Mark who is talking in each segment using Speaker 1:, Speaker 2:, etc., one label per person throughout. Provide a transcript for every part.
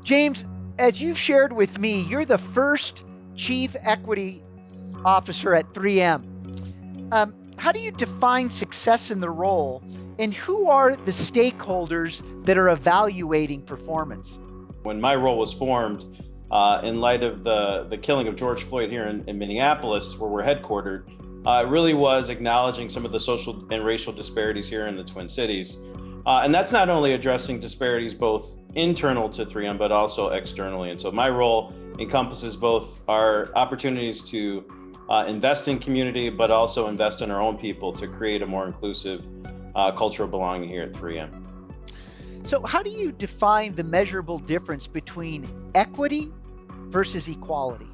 Speaker 1: James, as you've shared with me, you're the first Chief Equity Officer at 3M. How do you define success in the role, and who are the stakeholders that are evaluating performance?
Speaker 2: When my role was formed, in light of the killing of George Floyd here in Minneapolis, where we're headquartered, it really was acknowledging some of the social and racial disparities here in the Twin Cities. And that's not only addressing disparities both internal to 3M, but also externally. And so my role encompasses both our opportunities to invest in community, but also invest in our own people to create a more inclusive culture of belonging here at 3M.
Speaker 1: So how do you define the measurable difference between equity versus equality?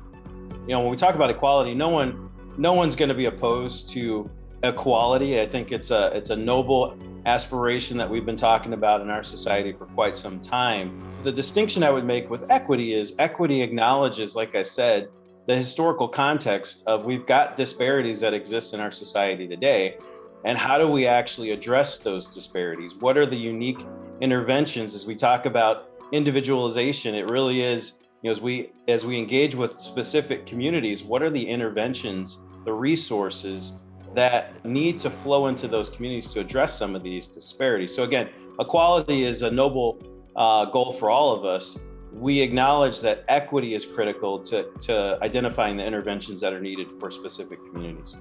Speaker 2: When we talk about equality, no one's going to be opposed to equality. I think it's a noble aspiration that we've been talking about in our society for quite some time. The distinction I would make with equity is equity acknowledges, like I said, the historical context of we've got disparities that exist in our society today. And how do we actually address those disparities? What are the unique interventions as we talk about individualization? It really is, as we engage with specific communities, what are the interventions, the resources that need to flow into those communities to address some of these disparities? So again, equality is a noble goal for all of us. We acknowledge that equity is critical to identifying the interventions that are needed for specific communities.